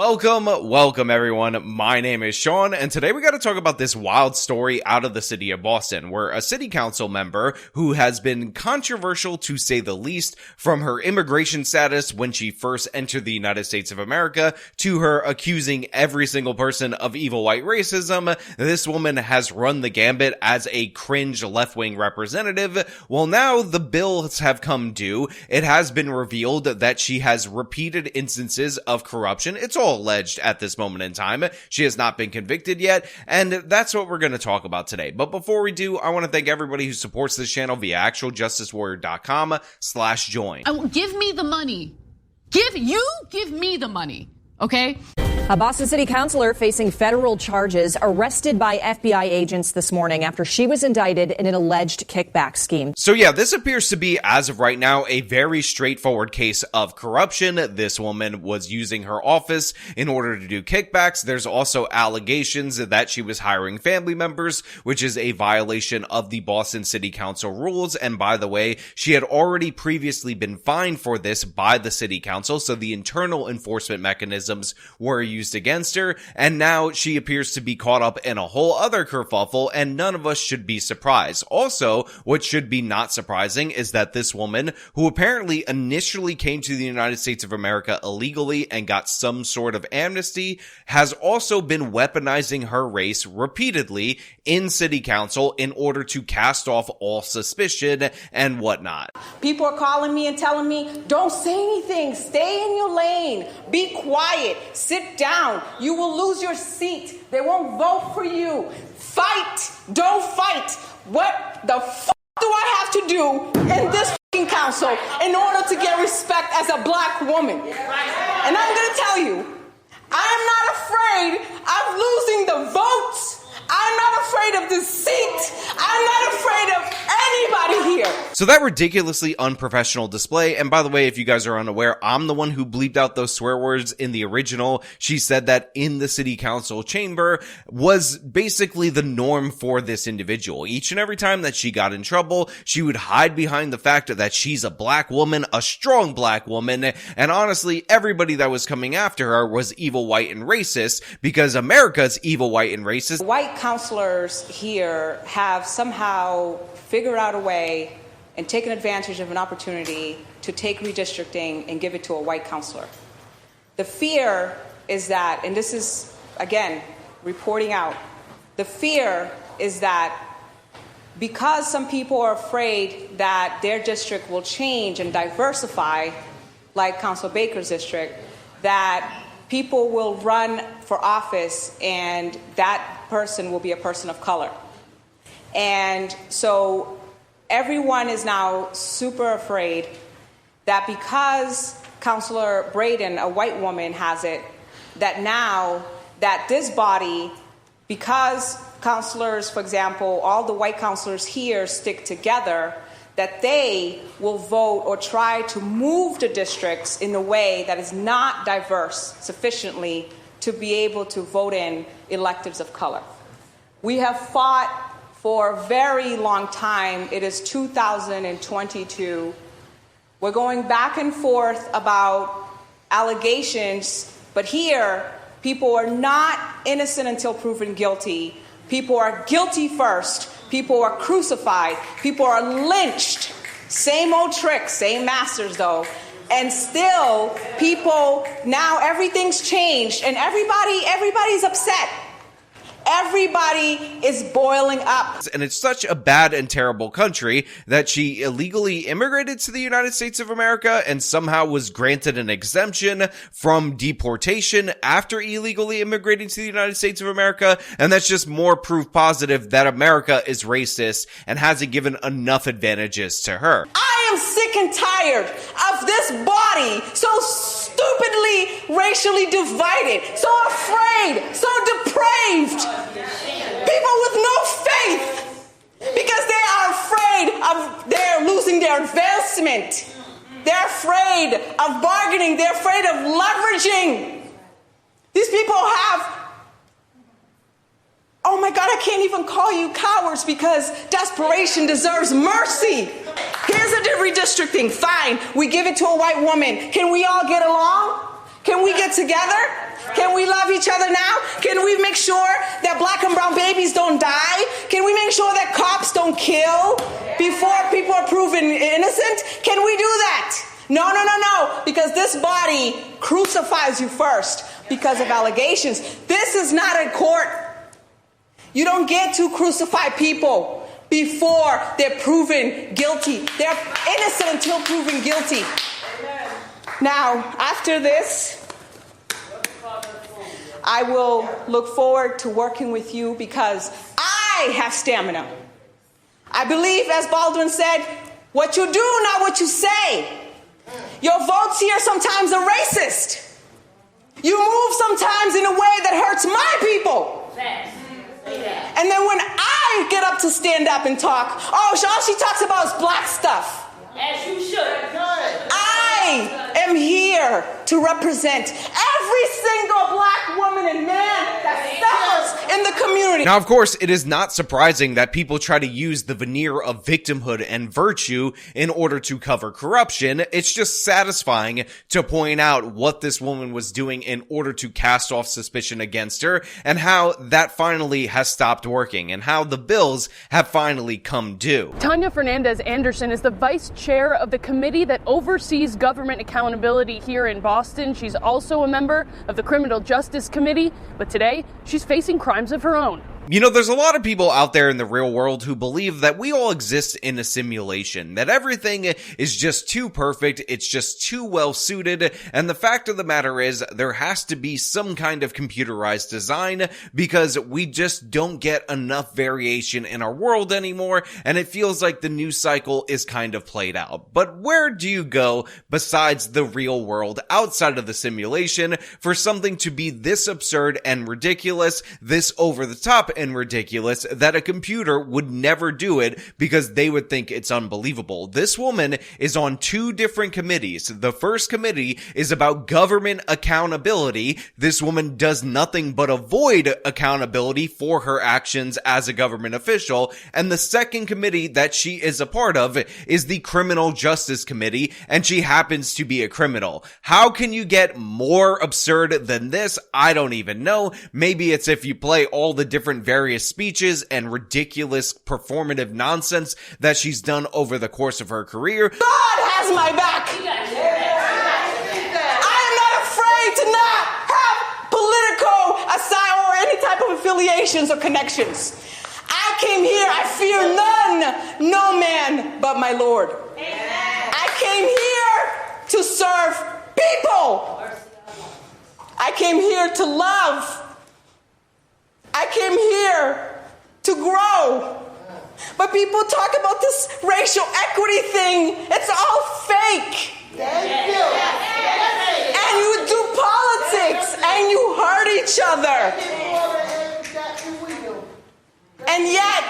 Welcome everyone. My name is Sean, and today we got to talk about this wild story out of the city of Boston, where a city council member who has been controversial to say the least, from her immigration status when she first entered the United States of America to her accusing every single person of evil white racism, this woman has run the gambit as a cringe left-wing representative. Well, now the bills have come due. It has been revealed that she has repeated instances of corruption. It's all alleged at this moment in time. She has not been convicted yet, and that's what we're going to talk about today. But before we do, I want to thank everybody who supports this channel via actualjusticewarrior.com/join. Give me the money. Give me the money, okay? A Boston City Councilor facing federal charges arrested by FBI agents this morning after she was indicted in an alleged kickback scheme. So yeah, this appears to be, as of right now, a very straightforward case of corruption. This woman was using her office in order to do kickbacks. There's also allegations that she was hiring family members, which is a violation of the Boston City Council rules. And by the way, she had already previously been fined for this by the City Council, so the internal enforcement mechanisms were used against her, and now she appears to be caught up in a whole other kerfuffle, and none of us should be surprised. Also, what should be not surprising is that this woman, who apparently initially came to the United States of America illegally and got some sort of amnesty, has also been weaponizing her race repeatedly in city council in order to cast off all suspicion and whatnot. People are calling me and telling me, don't say anything, stay in your lane, be quiet, sit down, you will lose your seat, they won't vote for you, fight, don't fight. What the f*** do I have to do in this f***ing council in order to get respect as a black woman? And I'm gonna tell you, I'm not afraid of losing the votes. I'm not afraid of the seat. I'm not afraid of anybody here. So that ridiculously unprofessional display, and by the way, if you guys are unaware, I'm the one who bleeped out those swear words in the original. She said that in the city council chamber was basically the norm for this individual. Each and every time that she got in trouble, she would hide behind the fact that she's a black woman, a strong black woman, and honestly, everybody that was coming after her was evil, white, and racist, because America's evil, white, and racist. White counselors here have somehow figured out a way and taken advantage of an opportunity to take redistricting and give it to a white counselor. The fear is that, and this is, again, reporting out, the fear is that because some people are afraid that their district will change and diversify, like Councilor Baker's district, that people will run for office and that person will be a person of color. And so everyone is now super afraid that because Councilor Braden, a white woman, has it, that now that this body, because counselors, for example, all the white counselors here stick together, that they will vote or try to move the districts in a way that is not diverse sufficiently to be able to vote in electives of color. We have fought for a very long time. It is 2022. We're going back and forth about allegations, but here, people are not innocent until proven guilty. People are guilty first. People are crucified. People are lynched. Same old tricks, same masters though. And still, people, now everything's changed and everybody's upset. Everybody is boiling up. And it's such a bad and terrible country that she illegally immigrated to the United States of America and somehow was granted an exemption from deportation after illegally immigrating to the United States of America. And that's just more proof positive that America is racist and hasn't given enough advantages to her. I am sick and tired of this body so stupidly racially divided, so afraid, so depraved. People with no faith because they are afraid of they're losing their advancement. They're afraid of bargaining. They're afraid of leveraging. These people have, oh my God, I can't even call you cowards because desperation deserves mercy. Here's a redistricting. Fine, we give it to a white woman. Can we all get along? Can we get together? we love each other now? Can we make sure that black and brown babies don't die? Can we make sure that cops don't kill before people are proven innocent? Can we do that? No, because this body crucifies you first because of allegations. This is not a court. You don't get to crucify people before they're proven guilty. They're innocent until proven guilty. Now, after this, I will look forward to working with you because I have stamina. I believe, as Baldwin said, what you do, not what you say. Your votes here sometimes are racist. You move sometimes in a way that hurts my people. And then when I get up to stand up and talk, all she talks about is black stuff. As you should. I am here to represent every single black woman and man that suffers in the community. Now, of course, it is not surprising that people try to use the veneer of victimhood and virtue in order to cover corruption. It's just satisfying to point out what this woman was doing in order to cast off suspicion against her, and how that finally has stopped working, and how the bills have finally come due. Tania Fernandes Anderson is the vice chair of the committee that oversees government accountability here in Boston. She's also a member of the Criminal Justice Committee, but today she's facing crimes of her own. You know, there's a lot of people out there in the real world who believe that we all exist in a simulation, that everything is just too perfect, it's just too well suited, and the fact of the matter is there has to be some kind of computerized design because we just don't get enough variation in our world anymore, and it feels like the news cycle is kind of played out. But where do you go besides the real world, outside of the simulation, for something to be this absurd and ridiculous, this over the top and ridiculous, that a computer would never do it because they would think it's unbelievable? This woman is on two different committees. The first committee is about government accountability. This woman does nothing but avoid accountability for her actions as a government official. And the second committee that she is a part of is the Criminal Justice Committee, and she happens to be a criminal. How can you get more absurd than this? I don't even know. Maybe it's if you play all the different various speeches and ridiculous performative nonsense that she's done over the course of her career. God has my back. I am not afraid to not have political aside or any type of affiliations or connections. I came here, I fear none, no man but my Lord. I came here to serve people. I came here to love. I came here to grow. But people talk about this racial equity thing. It's all fake. And you do politics and you hurt each other. And yet,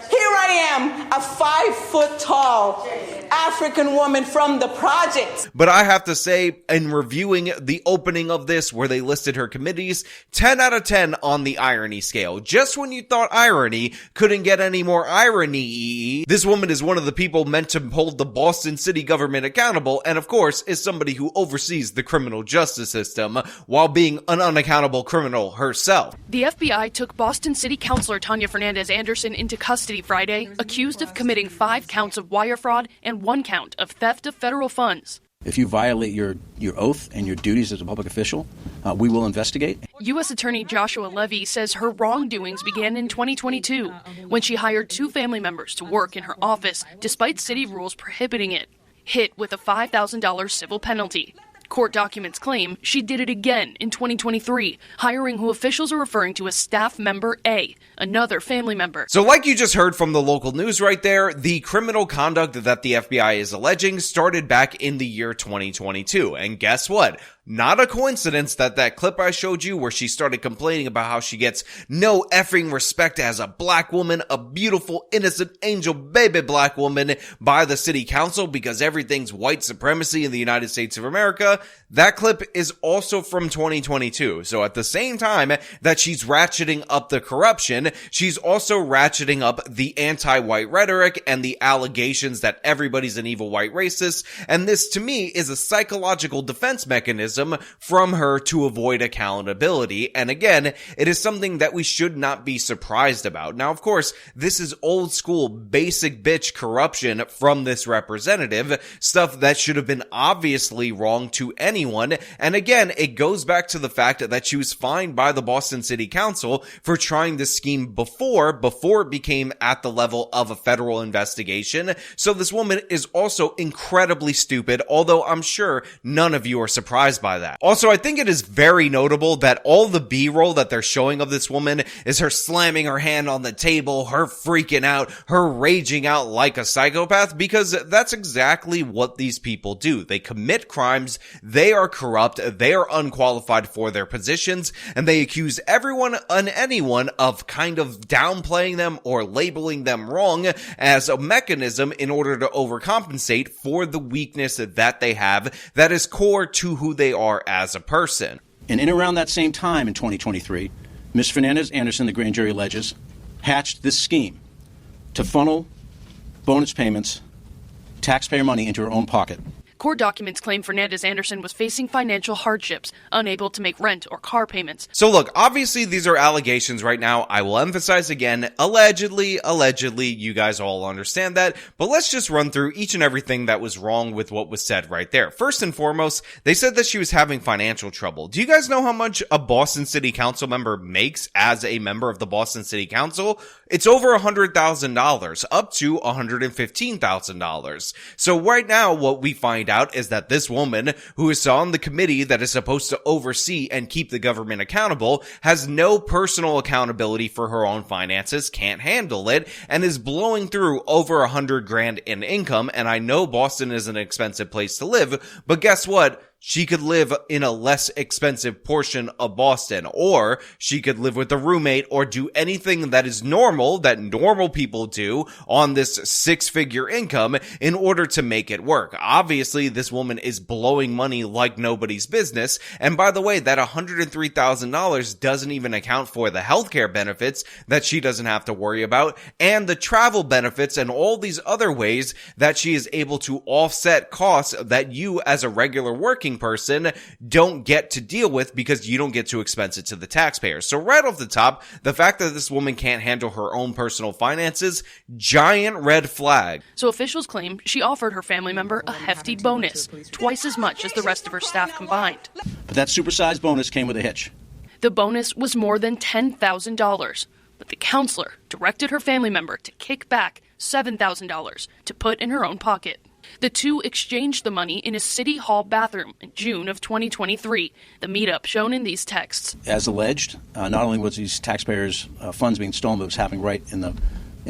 here I am, a 5-foot-tall African woman from the projects. But I have to say, in reviewing the opening of this, where they listed her committees, 10 out of 10 on the irony scale. Just when you thought irony couldn't get any more irony, this woman is one of the people meant to hold the Boston city government accountable, and of course, is somebody who oversees the criminal justice system, while being an unaccountable criminal herself. The FBI took Boston City Councilor Tania Fernandes Anderson into custody Friday, accused of committing 5 counts of wire fraud and 1 count of theft of federal funds. If you violate your oath and your duties as a public official, we will investigate. U.S. Attorney Joshua Levy says her wrongdoings began in 2022, when she hired 2 family members to work in her office despite city rules prohibiting it, hit with a $5,000 civil penalty. Court documents claim she did it again in 2023, hiring who officials are referring to as staff member A, another family member. So like you just heard from the local news right there, the criminal conduct that the FBI is alleging started back in the year 2022. And guess what? Not a coincidence that that clip I showed you where she started complaining about how she gets no effing respect as a black woman, a beautiful, innocent, angel baby black woman by the city council because everything's white supremacy in the United States of America. That clip is also from 2022. So at the same time that she's ratcheting up the corruption, she's also ratcheting up the anti-white rhetoric and the allegations that everybody's an evil white racist. And this to me is a psychological defense mechanism mechanism from her to avoid accountability. And again, it is something that we should not be surprised about. Now, of course, this is old school basic bitch corruption from this representative, stuff that should have been obviously wrong to anyone. And again, it goes back to the fact that she was fined by the Boston City Council for trying this scheme before it became at the level of a federal investigation. So this woman is also incredibly stupid, although I'm sure none of you are surprised by that. Also, I think it is very notable that all the B-roll that they're showing of this woman is her slamming her hand on the table, her freaking out, her raging out like a psychopath, because that's exactly what these people do. They commit crimes, they are corrupt, they are unqualified for their positions, and they accuse everyone and anyone of kind of downplaying them or labeling them wrong as a mechanism in order to overcompensate for the weakness that they have that is core to who they are as a person. And in around that same time in 2023, Ms. Fernandes Anderson, the grand jury alleges, hatched this scheme to funnel bonus payments, taxpayer money into her own pocket. Court documents claim Fernandes Anderson was facing financial hardships, unable to make rent or car payments. So look, obviously these are allegations right now. I will emphasize again, allegedly, you guys all understand that, but let's just run through each and everything that was wrong with what was said right there. First and foremost, they said that she was having financial trouble. Do you guys know how much a Boston City Council member makes as a member of the Boston City Council? It's over $100,000, up to $115,000. So right now, what we find out is that this woman, who is on the committee that is supposed to oversee and keep the government accountable, has no personal accountability for her own finances, can't handle it, and is blowing through over $100,000 in income. And I know Boston is an expensive place to live, but guess what? She could live in a less expensive portion of Boston, or she could live with a roommate or do anything that is normal, that normal people do on this six-figure income in order to make it work. Obviously, this woman is blowing money like nobody's business. And by the way, that $103,000 doesn't even account for the healthcare benefits that she doesn't have to worry about, and the travel benefits and all these other ways that she is able to offset costs that you as a regular working person don't get to deal with because you don't get to expense it to the taxpayers. So right off the top, the fact that this woman can't handle her own personal finances, giant red flag. So officials claim she offered her family member a hefty bonus, twice as much as the rest of her staff combined. But that supersized bonus came with a hitch. The bonus was more than $10,000, but the counselor directed her family member to kick back $7,000 to put in her own pocket. The two exchanged the money in a city hall bathroom in June of 2023, the meetup shown in these texts. As alleged, not only was these taxpayers' funds being stolen, but it was happening right in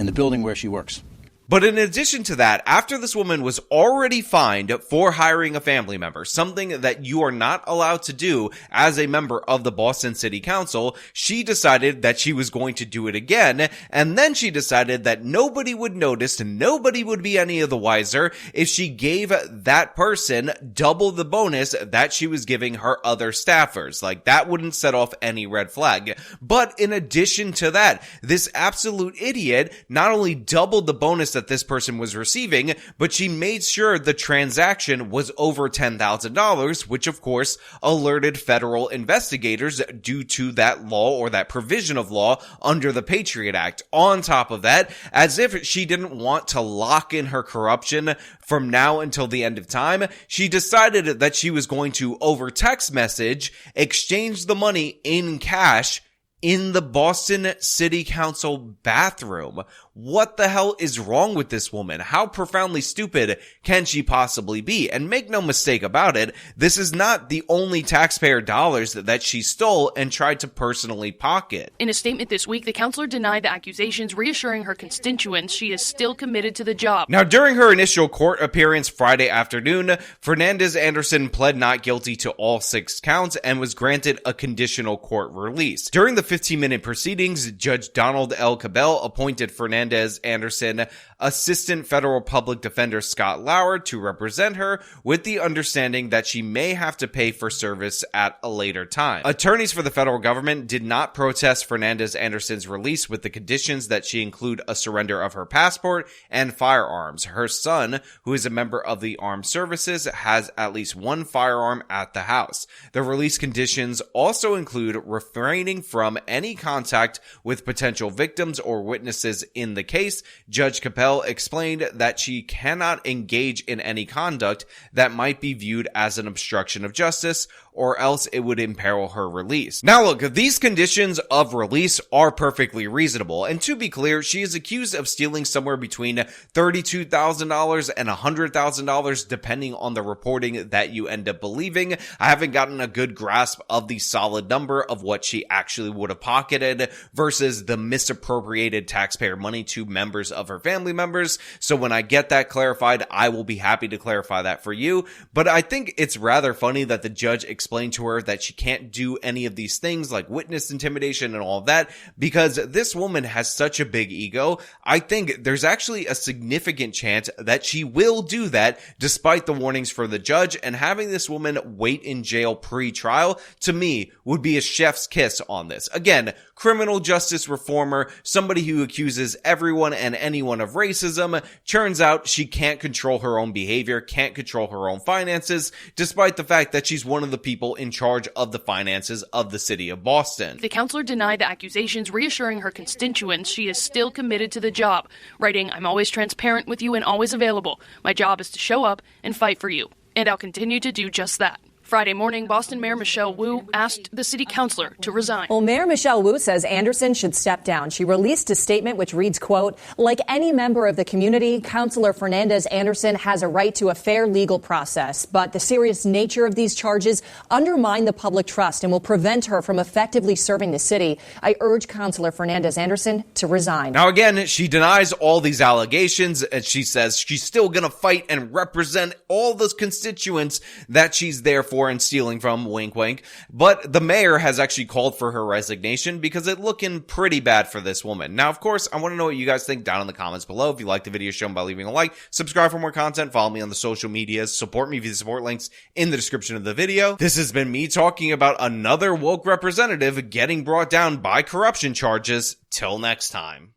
the building where she works. But in addition to that, after this woman was already fined for hiring a family member, something that you are not allowed to do as a member of the Boston City Council, she decided that she was going to do it again, and then she decided that nobody would notice and nobody would be any of the wiser if she gave that person double the bonus that she was giving her other staffers. Like, that wouldn't set off any red flag. But in addition to that, this absolute idiot not only doubled the bonus that this person was receiving, but she made sure the transaction was over $10,000, which of course alerted federal investigators due to that law or that provision of law under the Patriot Act. On top of that, as if she didn't want to lock in her corruption from now until the end of time, she decided that she was going to, over text message, exchange the money in cash in the Boston City Council bathroom. What the hell is wrong with this woman? How profoundly stupid can she possibly be? And make no mistake about it, this is not the only taxpayer dollars that she stole and tried to personally pocket. In a statement this week, the counselor denied the accusations, reassuring her constituents she is still committed to the job. Now, during her initial court appearance Friday afternoon, Fernandes Anderson pled not guilty to all 6 counts and was granted a conditional court release. During the 15-minute proceedings, Judge Donald L. Cabell appointed Fernandes Fernandes Anderson Assistant Federal Public Defender Scott Lauer to represent her, with the understanding that she may have to pay for service at a later time. Attorneys for the federal government did not protest Fernandes Anderson's release, with the conditions that she include a surrender of her passport and firearms. Her son, who is a member of the armed services, has at least one firearm at the house. The release conditions also include refraining from any contact with potential victims or witnesses in the case. Judge Capel explained that she cannot engage in any conduct that might be viewed as an obstruction of justice, or else it would imperil her release. Now look, these conditions of release are perfectly reasonable, and to be clear, she is accused of stealing somewhere between $32,000 and $100,000 depending on the reporting that you end up believing. I haven't gotten a good grasp of the solid number of what she actually would have pocketed versus the misappropriated taxpayer money to members of her family members. So when I get that clarified, I will be happy to clarify that for you. But I think it's rather funny that the judge explained to her that she can't do any of these things like witness intimidation and all of that because this woman has such a big ego. I think there's actually a significant chance that she will do that despite the warnings for the judge, and having this woman wait in jail pre-trial to me would be a chef's kiss on this. Again, criminal justice reformer, somebody who accuses everyone and anyone of racism. Turns out she can't control her own behavior, can't control her own finances, despite the fact that she's one of the people in charge of the finances of the city of Boston. The counselor denied the accusations, reassuring her constituents she is still committed to the job, writing, "I'm always transparent with you and always available. My job is to show up and fight for you, and I'll continue to do just that." Friday morning, Boston Mayor Michelle Wu asked the city councilor to resign. Well, Mayor Michelle Wu says Anderson should step down. She released a statement which reads, quote, "Like any member of the community, Councilor Fernandes Anderson has a right to a fair legal process, but the serious nature of these charges undermine the public trust and will prevent her from effectively serving the city. I urge Councilor Fernandes Anderson to resign." Now, again, she denies all these allegations, and she says she's still going to fight and represent all those constituents that she's there for and stealing from, wink wink. But the mayor has actually called for her resignation because it's looking pretty bad for this woman. Now, of course, I want to know what you guys think down in the comments below. If you like the video, show them by leaving a like, subscribe for more content, follow me on the social medias, support me via the support links in the description of the video. This has been me talking about another woke representative getting brought down by corruption charges. Till next time.